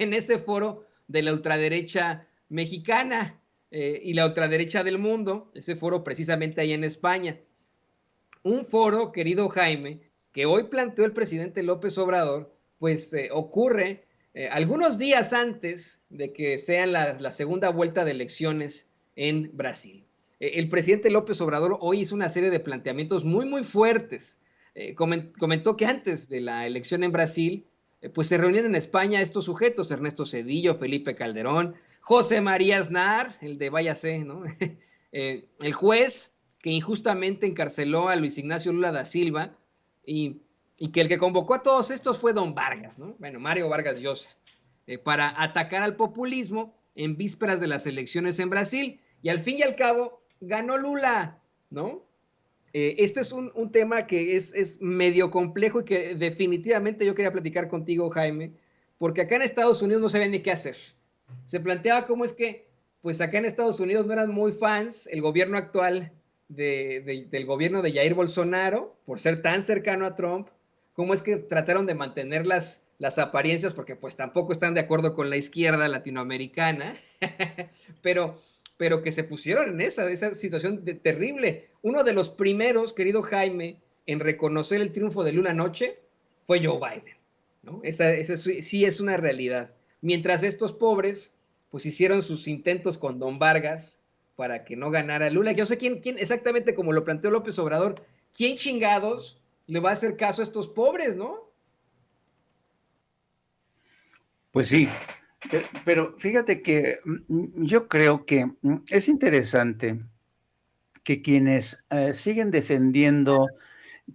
en ese foro de la ultraderecha mexicana y la ultraderecha del mundo, ese foro precisamente ahí en España. Un foro, querido Jaime, que hoy planteó el presidente López Obrador, pues ocurre algunos días antes de que sea la segunda vuelta de elecciones en Brasil. El presidente López Obrador hoy hizo una serie de planteamientos muy, muy fuertes. Comentó que antes de la elección en Brasil, pues se reunían en España estos sujetos, Ernesto Zedillo, Felipe Calderón, José María Aznar, el de Váyase, ¿no? El juez que injustamente encarceló a Luis Ignacio Lula da Silva y, y que el que convocó a todos estos fue don Vargas, ¿no? Bueno, Mario Vargas Llosa, para atacar al populismo en vísperas de las elecciones en Brasil. Y al fin y al cabo, ganó Lula, ¿no? Este es un tema que es medio complejo y que definitivamente yo quería platicar contigo, Jaime, porque acá en Estados Unidos no sabían ni qué hacer. Se planteaba cómo es que, pues acá en Estados Unidos no eran muy fans el gobierno actual del gobierno de Jair Bolsonaro, por ser tan cercano a Trump, cómo es que trataron de mantener las apariencias, porque pues tampoco están de acuerdo con la izquierda latinoamericana, pero que se pusieron en esa situación terrible. Uno de los primeros, querido Jaime, en reconocer el triunfo de Lula anoche fue Joe Biden, ¿no? Esa sí es una realidad. Mientras estos pobres, pues hicieron sus intentos con Don Vargas para que no ganara Lula. Yo sé quién exactamente como lo planteó López Obrador, quién chingados le va a hacer caso a estos pobres, ¿no? Pues sí, pero fíjate que yo creo que es interesante que quienes siguen defendiendo,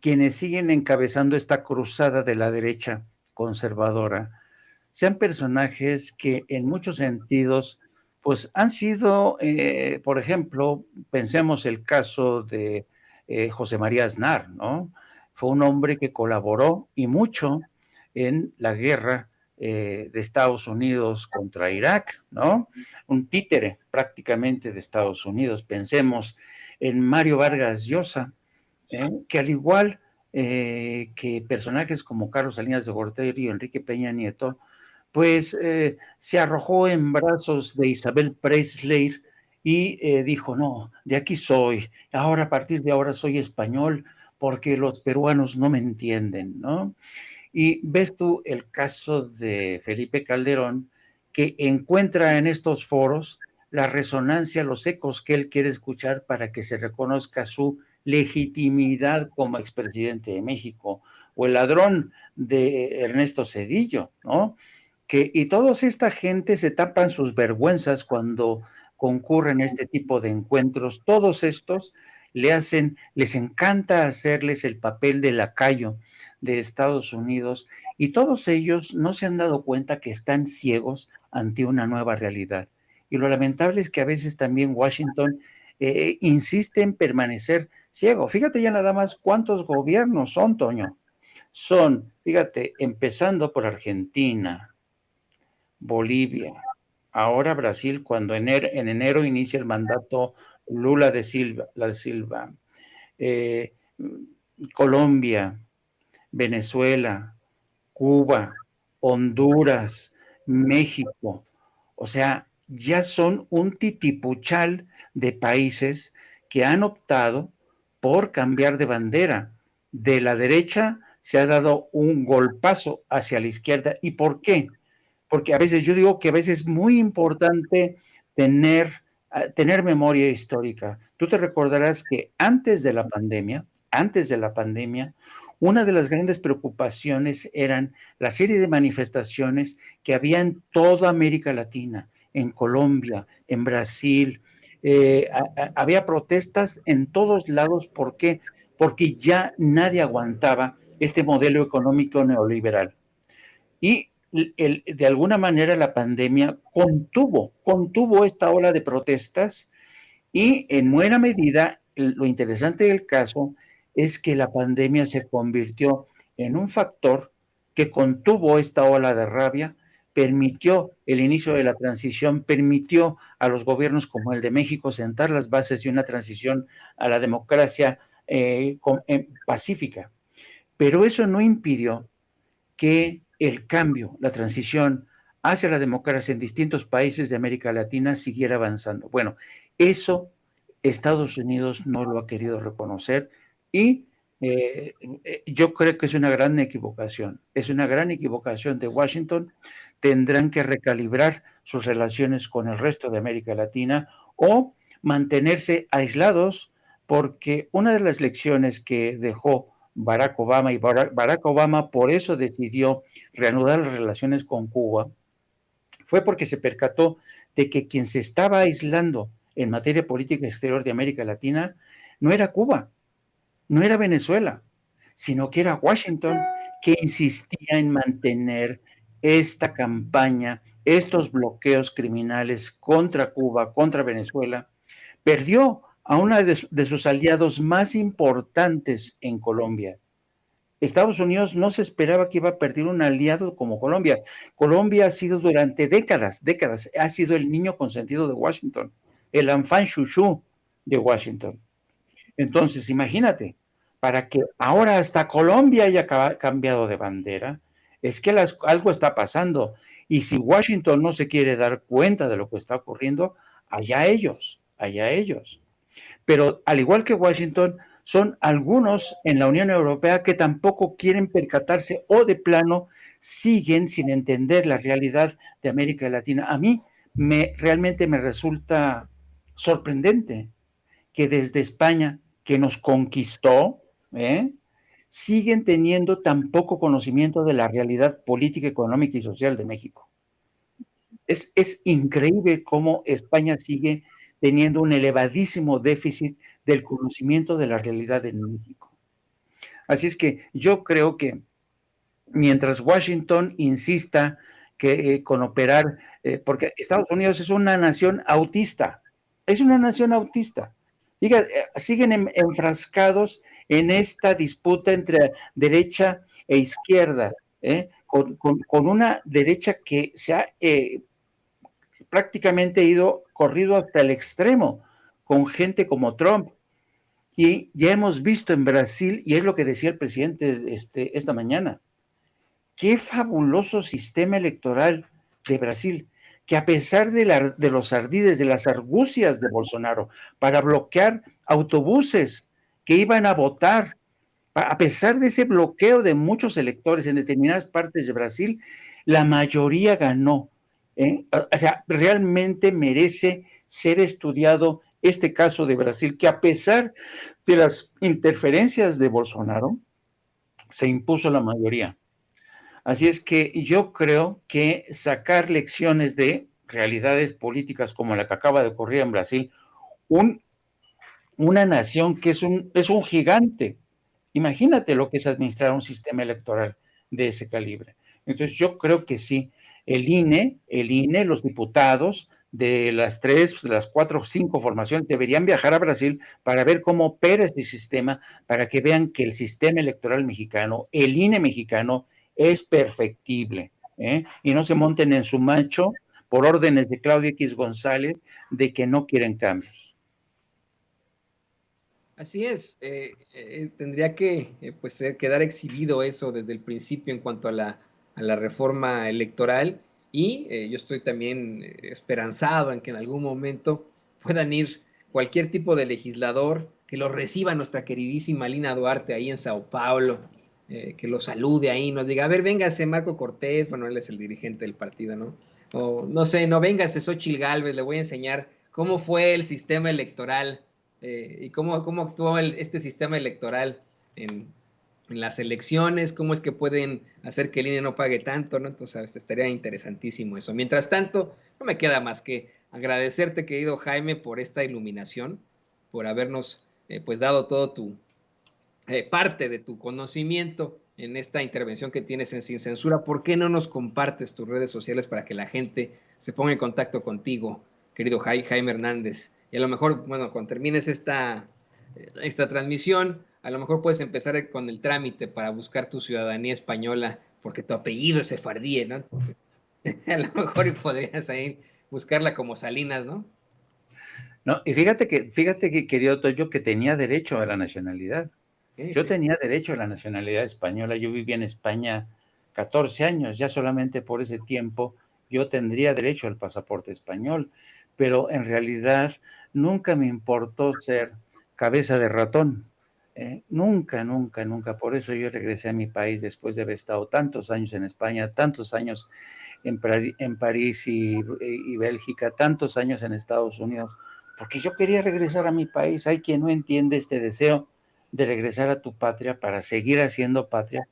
quienes siguen encabezando esta cruzada de la derecha conservadora, sean personajes que en muchos sentidos, pues han sido, por ejemplo, pensemos el caso de José María Aznar, ¿no? Fue un hombre que colaboró y mucho en la guerra de Estados Unidos contra Irak, ¿no? Un títere prácticamente de Estados Unidos. Pensemos en Mario Vargas Llosa, que al igual que personajes como Carlos Salinas de Gortari y Enrique Peña Nieto, pues se arrojó en brazos de Isabel Presley y dijo, no, de aquí soy, ahora a partir de ahora soy español porque los peruanos no me entienden, ¿no? Y ves tú el caso de Felipe Calderón, que encuentra en estos foros la resonancia, los ecos que él quiere escuchar para que se reconozca su legitimidad como expresidente de México, o el ladrón de Ernesto Zedillo, ¿no? Y toda esta gente se tapan sus vergüenzas cuando concurren a este tipo de encuentros. Todos estos les encanta hacerles el papel de lacayo de Estados Unidos y todos ellos no se han dado cuenta que están ciegos ante una nueva realidad. Y lo lamentable es que a veces también Washington insiste en permanecer ciego. Fíjate ya nada más cuántos gobiernos son, Toño. Son, fíjate, empezando por Argentina, Bolivia, ahora Brasil, cuando en enero inicia el mandato Lula da Silva, eh, Colombia, Venezuela, Cuba, Honduras, México. O sea, ya son un titipuchal de países que han optado por cambiar de bandera. De la derecha se ha dado un golpazo hacia la izquierda. ¿Y por qué? Porque a veces yo digo que a veces es muy importante tener memoria histórica. Tú te recordarás que antes de la pandemia, una de las grandes preocupaciones eran la serie de manifestaciones que había en toda América Latina, en Colombia, en Brasil. Había protestas en todos lados. ¿Por qué? Porque ya nadie aguantaba este modelo económico neoliberal. Y de alguna manera la pandemia contuvo esta ola de protestas y en buena medida lo interesante del caso es que la pandemia se convirtió en un factor que contuvo esta ola de rabia, permitió el inicio de la transición, permitió a los gobiernos como el de México sentar las bases de una transición a la democracia pacífica. Pero eso no impidió que el cambio, la transición hacia la democracia en distintos países de América Latina siguiera avanzando. Bueno, eso Estados Unidos no lo ha querido reconocer y yo creo que es una gran equivocación. Es una gran equivocación de Washington. Tendrán que recalibrar sus relaciones con el resto de América Latina o mantenerse aislados, porque una de las lecciones que dejó Barack Obama, y Barack Obama por eso decidió reanudar las relaciones con Cuba, fue porque se percató de que quien se estaba aislando en materia política exterior de América Latina no era Cuba, no era Venezuela, sino que era Washington, que insistía en mantener esta campaña, estos bloqueos criminales contra Cuba, contra Venezuela. Perdió a uno de sus aliados más importantes en Colombia. Estados Unidos no se esperaba que iba a perder un aliado como Colombia. Colombia ha sido durante décadas, ha sido el niño consentido de Washington, el enfant chouchou de Washington. Entonces, imagínate, para que ahora hasta Colombia haya cambiado de bandera, es que algo está pasando. Y si Washington no se quiere dar cuenta de lo que está ocurriendo, allá ellos, allá ellos. Pero al igual que Washington, son algunos en la Unión Europea que tampoco quieren percatarse o de plano siguen sin entender la realidad de América Latina. A mí realmente me resulta sorprendente que desde España, que nos conquistó, siguen teniendo tan poco conocimiento de la realidad política, económica y social de México. Es increíble cómo España sigue teniendo un elevadísimo déficit del conocimiento de la realidad en México. Así es que yo creo que mientras Washington insista con operar, porque Estados Unidos es una nación autista, es una nación autista. Fíjate, siguen enfrascados en esta disputa entre derecha e izquierda, con una derecha que se ha prácticamente corrido hasta el extremo, con gente como Trump. Y ya hemos visto en Brasil, y es lo que decía el presidente esta mañana, qué fabuloso sistema electoral de Brasil, que a pesar de los ardides, de las argucias de Bolsonaro, para bloquear autobuses que iban a votar, a pesar de ese bloqueo de muchos electores en determinadas partes de Brasil, la mayoría ganó. O sea, realmente merece ser estudiado este caso de Brasil, que a pesar de las interferencias de Bolsonaro, se impuso la mayoría. Así es que yo creo que sacar lecciones de realidades políticas como la que acaba de ocurrir en Brasil, una nación que es un gigante. Imagínate lo que es administrar un sistema electoral de ese calibre. Entonces yo creo que sí, el INE, los diputados de las 3, de las 4 o 5 formaciones deberían viajar a Brasil para ver cómo opera este sistema, para que vean que el sistema electoral mexicano, el INE mexicano, es perfectible, y no se monten en su macho por órdenes de Claudia X González de que no quieren cambios. Así es, tendría que pues, quedar exhibido eso desde el principio en cuanto a la reforma electoral y yo estoy también esperanzado en que en algún momento puedan ir cualquier tipo de legislador, que lo reciba nuestra queridísima Lina Duarte ahí en Sao Paulo, que lo salude ahí, nos diga, a ver, véngase Marco Cortés, bueno, él es el dirigente del partido, ¿no? O no sé, no, véngase Xóchitl Gálvez, le voy a enseñar cómo fue el sistema electoral y cómo actuó este sistema electoral en las elecciones, cómo es que pueden hacer que el INE no pague tanto, ¿no? Entonces estaría interesantísimo eso. Mientras tanto, no me queda más que agradecerte, querido Jaime, por esta iluminación, por habernos pues dado todo parte de tu conocimiento en esta intervención que tienes en Sin Censura. ¿Por qué no nos compartes tus redes sociales para que la gente se ponga en contacto contigo, querido Jaime Hernández? Y a lo mejor, bueno, cuando termines esta transmisión, a lo mejor puedes empezar con el trámite para buscar tu ciudadanía española, porque tu apellido es sefardí, ¿no? Entonces, a lo mejor podrías ahí buscarla como Salinas, ¿no? No, y fíjate que, querido Toyo, que tenía derecho a la nacionalidad. Sí, Yo sí. tenía derecho a la nacionalidad española. Yo viví en España 14 años, ya solamente por ese tiempo yo tendría derecho al pasaporte español, pero en realidad nunca me importó ser cabeza de ratón. Nunca, nunca, nunca. Por eso yo regresé a mi país después de haber estado tantos años en España, tantos años en París y Bélgica, tantos años en Estados Unidos, porque yo quería regresar a mi país. Hay quien no entiende este deseo de regresar a tu patria para seguir haciendo patria,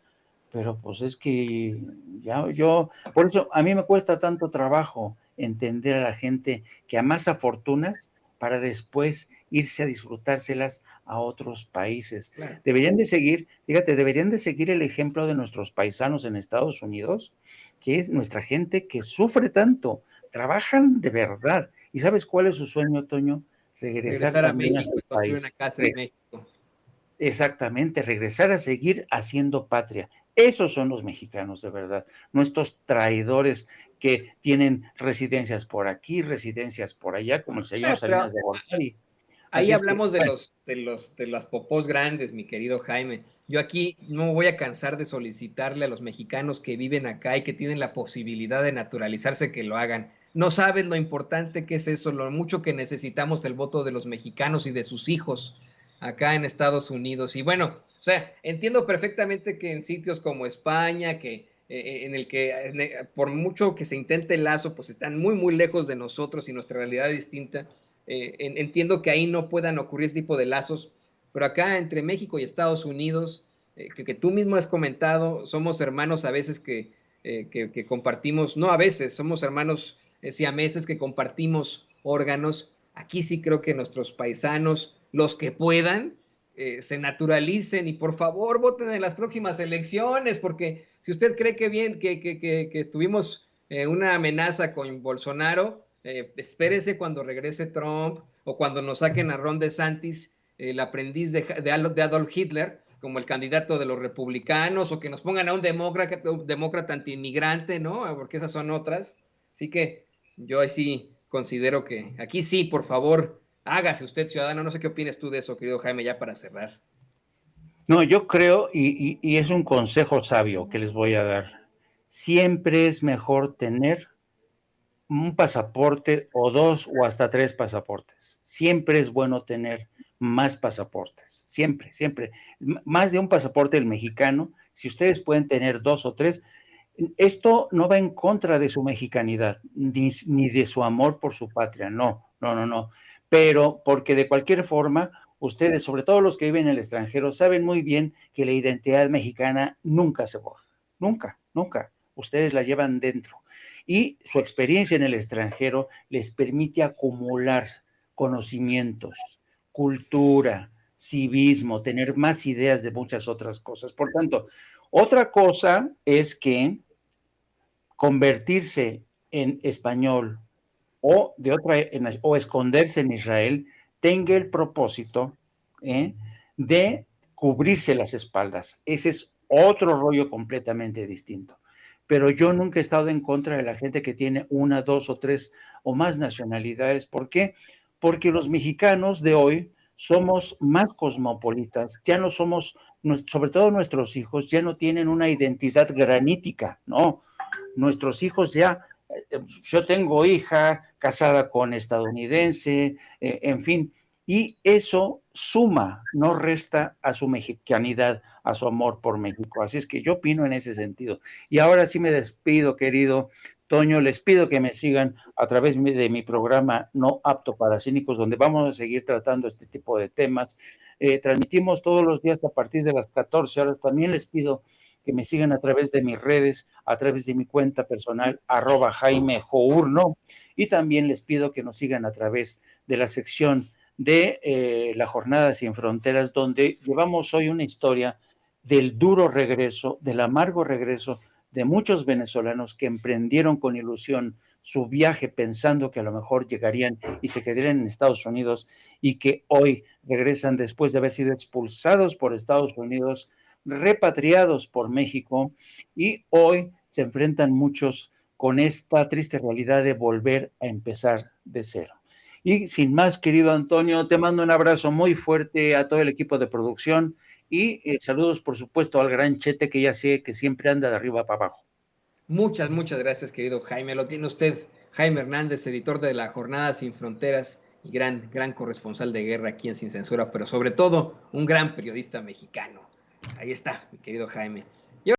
pero pues es que ya yo, por eso a mí me cuesta tanto trabajo entender a la gente que amasa fortunas para después irse a disfrutárselas a otros países. Claro. Deberían de seguir, fíjate, deberían de seguir el ejemplo de nuestros paisanos en Estados Unidos, que es nuestra gente que sufre tanto, trabajan de verdad. ¿Y sabes cuál es su sueño, Toño? Regresar Regresar a también a México su y construir una país. casa en México. Exactamente, regresar a seguir haciendo patria. Esos son los mexicanos de verdad, no estos traidores que tienen residencias por aquí, residencias por allá, como el señor Bueno, pero Salinas de Gortari. ahí Así es que, hablamos bueno, de las popós grandes, mi querido Jaime. Yo aquí no me voy a cansar de solicitarle a los mexicanos que viven acá y que tienen la posibilidad de naturalizarse que lo hagan. No sabes lo importante que es eso, lo mucho que necesitamos el voto de los mexicanos y de sus hijos acá en Estados Unidos. Y bueno, o sea, entiendo perfectamente que en sitios como España, que en el que por mucho que se intente el lazo, pues están muy, muy lejos de nosotros y nuestra realidad es distinta. Entiendo que ahí no puedan ocurrir ese tipo de lazos, pero acá entre México y Estados Unidos, que tú mismo has comentado, somos hermanos a veces que compartimos, no a veces, somos hermanos siameses que compartimos órganos. Aquí sí creo que nuestros paisanos, los que puedan, se naturalicen y por favor voten en las próximas elecciones, porque si usted cree que bien, que tuvimos una amenaza con Bolsonaro, espérese cuando regrese Trump o cuando nos saquen a Ron DeSantis, el aprendiz de Adolf Hitler, como el candidato de los republicanos, o que nos pongan a un demócrata antiinmigrante, ¿no? Porque esas son otras. Así que yo ahí sí considero que aquí sí, por favor, hágase usted ciudadano. No sé qué opinas tú de eso, querido Jaime, ya para cerrar. no, yo creo, y es un consejo sabio que les voy a dar, siempre es mejor tener un pasaporte o dos o hasta tres pasaportes. Siempre es bueno tener más pasaportes, siempre, siempre. Más de un pasaporte el mexicano, si ustedes pueden tener dos o tres, esto no va en contra de su mexicanidad, ni de su amor por su patria, no, no, no, no. Pero porque de cualquier forma, ustedes, sobre todo los que viven en el extranjero, saben muy bien que la identidad mexicana nunca se borra, nunca, nunca. Ustedes la llevan dentro y su experiencia en el extranjero les permite acumular conocimientos, cultura, civismo, tener más ideas de muchas otras cosas. Por tanto, otra cosa es que convertirse en español o de otra o esconderse en Israel tenga el propósito de cubrirse las espaldas. Ese es otro rollo completamente distinto. Pero yo nunca he estado en contra de la gente que tiene una, dos o tres o más nacionalidades. ¿Por qué? Porque los mexicanos de hoy somos más cosmopolitas, ya no somos, sobre todo nuestros hijos, ya no tienen una identidad granítica, ¿no? Nuestros hijos ya, yo tengo hija casada con estadounidense, en fin, y eso suma, no resta a su mexicanidad, a su amor por México. Así es que yo opino en ese sentido. Y ahora sí me despido, querido Toño, les pido que me sigan a través de mi programa No Apto para Cínicos, donde vamos a seguir tratando este tipo de temas. Transmitimos todos los días a partir de las 14 horas. También les pido que me sigan a través de mis redes, a través de mi cuenta personal, @Jaime Journo, y también les pido que nos sigan a través de la sección de La Jornada Sin Fronteras, donde llevamos hoy una historia del duro regreso, del amargo regreso de muchos venezolanos que emprendieron con ilusión su viaje pensando que a lo mejor llegarían y se quedarían en Estados Unidos y que hoy regresan después de haber sido expulsados por Estados Unidos, repatriados por México, y hoy se enfrentan muchos con esta triste realidad de volver a empezar de cero. Y sin más, querido Antonio, te mando un abrazo muy fuerte a todo el equipo de producción y saludos, por supuesto, al gran Chete, que ya sé que siempre anda de arriba para abajo. Muchas gracias, querido Jaime. Lo tiene usted, Jaime Hernández, editor de La Jornada Sin Fronteras y gran corresponsal de guerra aquí en Sin Censura, pero sobre todo un gran periodista mexicano. Ahí está, mi querido Jaime.